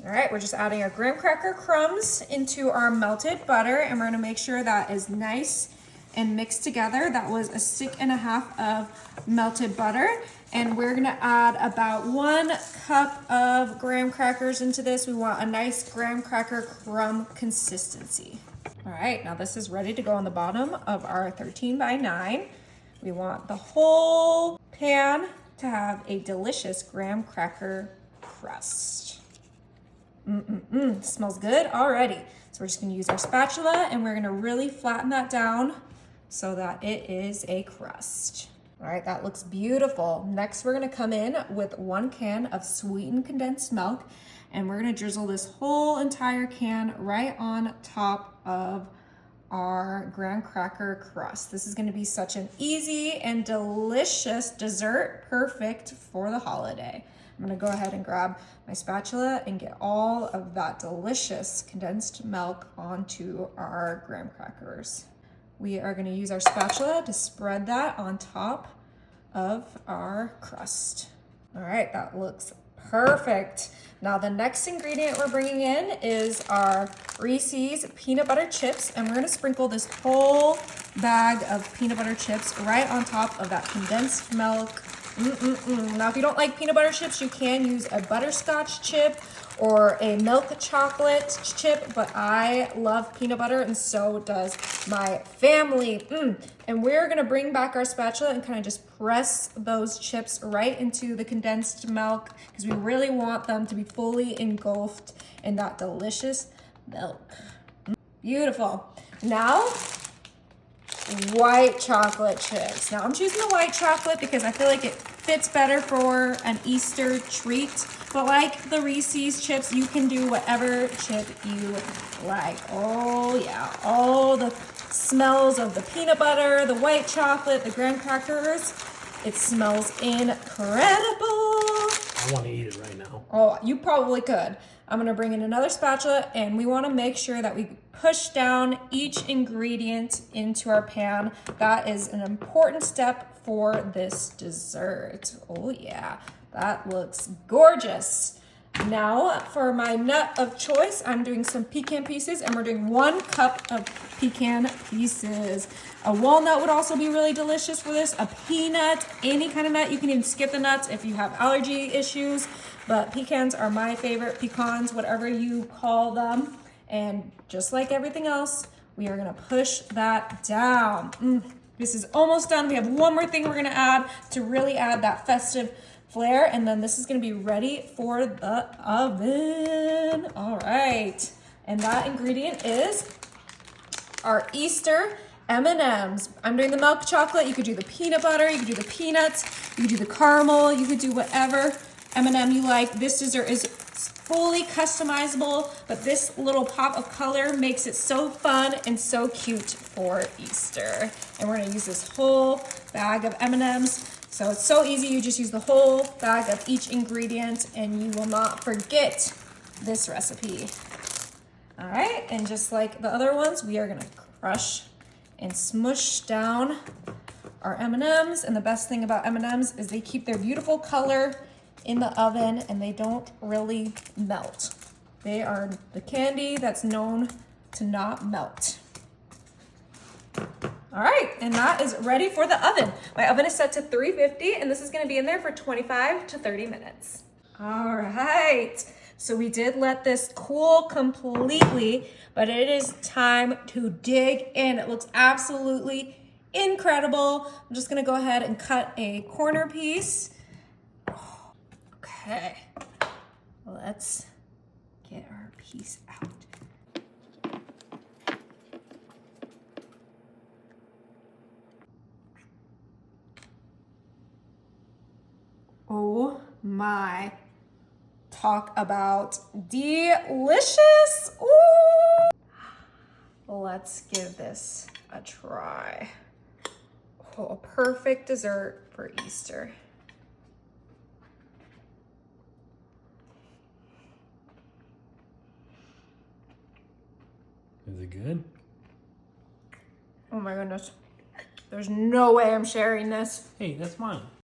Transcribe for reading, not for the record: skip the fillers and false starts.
All right, we're just adding our graham cracker crumbs into our melted butter, and we're gonna make sure that is nice and mixed together. That was a stick and a half of melted butter. And we're gonna add about 1 cup of graham crackers into this. We want a nice graham cracker crumb consistency. All right, now this is ready to go on the bottom of our 13 by 9. We want the whole pan to have a delicious graham cracker crust. Smells good already. So we're just gonna use our spatula and we're gonna really flatten that down so that it is a crust. All right, that looks beautiful. Next, we're gonna come in with 1 can of sweetened condensed milk, and we're gonna drizzle this whole entire can right on top of our graham cracker crust. This is gonna be such an easy and delicious dessert, perfect for the holiday. I'm gonna go ahead and grab my spatula and get all of that delicious condensed milk onto our graham crackers. We are gonna use our spatula to spread that on top of our crust. All right, that looks perfect. Now the next ingredient we're bringing in is our Reese's peanut butter chips, and we're gonna sprinkle this whole bag of peanut butter chips right on top of that condensed milk. Now if you don't like peanut butter chips, you can use a butterscotch chip or a milk chocolate chip, but I love peanut butter and so does my family. And we're gonna bring back our spatula and kind of just press those chips right into the condensed milk because we really want them to be fully engulfed in that delicious milk. Beautiful. Now, white chocolate chips. Now I'm choosing the white chocolate because I feel like it fits better for an Easter treat. But like the Reese's chips, you can do whatever chip you like. Oh yeah, all the smells of the peanut butter, the white chocolate, the graham crackers. It smells incredible. I want to eat it right now. Oh, you probably could. I'm gonna bring in another spatula and we wanna make sure that we push down each ingredient into our pan. That is an important step for this dessert. Oh yeah, that looks gorgeous. Now for my nut of choice, I'm doing some pecan pieces and we're doing 1 cup of pecan pieces. A walnut would also be really delicious for this, a peanut, any kind of nut. You can even skip the nuts if you have allergy issues, but pecans are my favorite, pecans, whatever you call them. And just like everything else, we are gonna push that down. This is almost done. We have 1 more thing we're gonna add to really add that festive flair, and then this is gonna be ready for the oven. All right, and that ingredient is our Easter M&Ms. I'm doing the milk chocolate. You could do the peanut butter, you could do the peanuts, you could do the caramel, you could do whatever M&M you like. This dessert is fully customizable, but this little pop of color makes it so fun and so cute for Easter. And we're gonna use this whole bag of M&Ms. So it's so easy, you just use the whole bag of each ingredient and you will not forget this recipe. All right, and just like the other ones, we are gonna crush and smush down our M&Ms. And the best thing about M&Ms is they keep their beautiful color in the oven and they don't really melt. They are the candy that's known to not melt. All right, and that is ready for the oven. My oven is set to 350 and this is gonna be in there for 25 to 30 minutes. All right, so we did let this cool completely, but it is time to dig in. It looks absolutely incredible. I'm just gonna go ahead and cut a corner piece. Okay, let's get our piece out. Oh my, talk about delicious. Ooh. Let's give this a try. Oh, a perfect dessert for Easter. Is it good? Oh my goodness. There's no way I'm sharing this. Hey, that's mine.